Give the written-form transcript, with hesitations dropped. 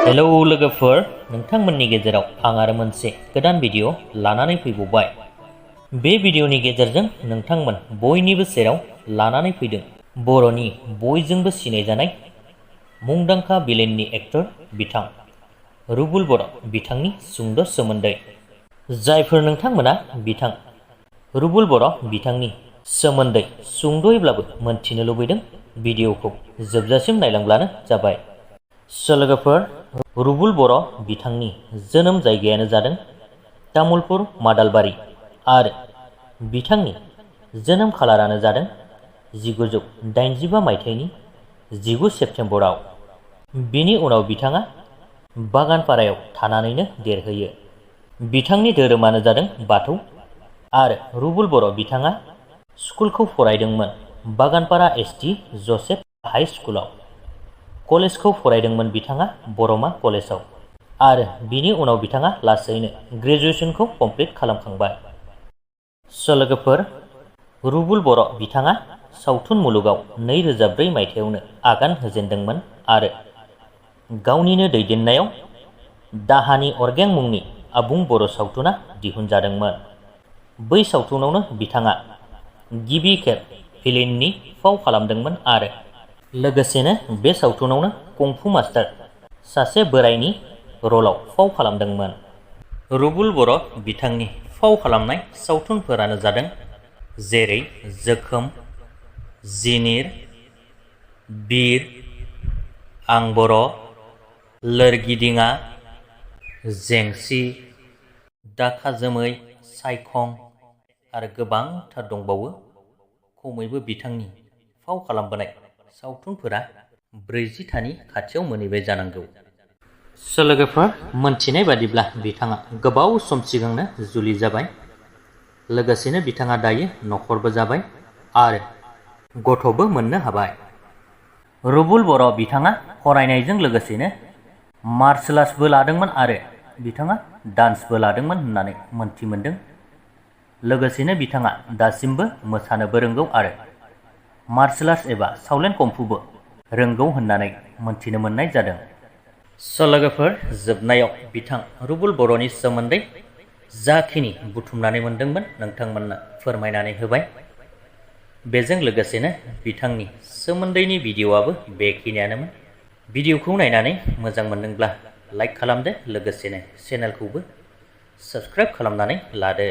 Hello लोगोफोर, नोंथांमोननि गेजेराव आं आरो मोनसे गोदान भिडिअ लानानै फैबावबाय। बे भिडिअनि गेजेरजों नोंथांमोन बयनिबो सेराव लानानै फैदों बर'नि बयजोंबो सिनायजानाय मुंदांखा भिलेननि एक्टर बिथां रुबुल बर' बिथांनि सुंद' सोमोन्दै। जायफोर नोंथांमोना बिथां रुबुल बर' बिथांनि सोमोन्दै सुंद'यैब्लाबो मोनथिनो लुबैदों, भिडिअखौ जोबजासिम नायलांब्लानो जाबाय। लोगोफोर, रुबुल बर' बिथांनि जोनोम जायगायानो जादों तामुलपुर मादालबारि आरो बिथांनि जोनोम खालारानो जादों 1985 मायथाइनि 19 सेप्तेम्बराव। बिनि उनाव बिथाङा बागानपारायाव थानानैनो देरहोयो। बिथांनि धोरोमानो जादों बाथौ आरो रुबुल बर' बिथाङा स्कुलखौ फरायदोंमोन बागानपारा एसटि जसेफ हाइ स्कुलाव। कलेजखौ फरायदोंमोन बिथाङा बरमा कलेजाव आरो बिनि उनाव बिथाङा लासैनो ग्रेजुवेसनखौ कमप्लिट खालामखांबाय। लोगोफोर, रुबुल बर' बिथाङा सावथुन मुलुगाव 2004 मायथाइयावनो आगान होजेनदोंमोन आरो गावनिनो दैदेननायाव दाहानि अरगें मुंनि आबुं बर' सावथुना दिहुनजादोंमोन। बै सावथुनावनो बिथाङा गिबि खेब भिलेननि फाव खालामदोंमोन आरो लोगोसेनो बे सावथुनावनो कंफु मास्टार सासे बोरायनि रलाव फाव खालामदोंमोन। रुबुल बर' बिथांनि फाव खालामनाय सावथुनफोरानो जादों जेरै जोखोम, जिनिर, बिर, आं बर', लोरगिदिङा, जेंसि, दाखा जोमै, सायखं आरो गोबांथार दंबावो। खमैबो बिथांनि फाव खालामबोनाय सावथुनफोरा 40थानि खाथियाव मोनहैबाय जानांगौ। लोगोफोर, मोनथिनाय बादिब्ला बिथाङा गोबाव सम सिगांनो जुलि जाबाय। लोगोसेनो बिथाङा दायो नखरबो जाबाय आरो गथ'बो मोननो हाबाय। रुबुल बर' बिथाङा फरायनायजों लोगोसेनो मार्शेल आर्ट्सबो लादोंमोन आरो बिथाङा डान्सबो लादोंमोन होननानै मोनथि मोनदों। लोगोसेनो बिथाङा दासिमबो मोसानोबो रोंगौ आरो मार्शेल आर्ट्स एबा साउलेन कमफुबो रोंगौ होननानै मोनथिनो मोननाय जादों। लोगोफोर, जोबनायाव बिथां रुबुल बर'नि सोमोन्दै जाखिनि बुथुमनानै मोनदोंमोन नोंथांमोननो फोरमायनानै होबाय। बेजों लोगोसेनो बिथांनि सोमोन्दैनि भिडिअ'आबो बेखिनियानोमोन। भिडिअ'खौ नायनानै मोजां मोनदोंब्ला लाइक खालामदो, लोगोसेनो चेनेलखौबो साबस्क्राइब खालामनानै लादो।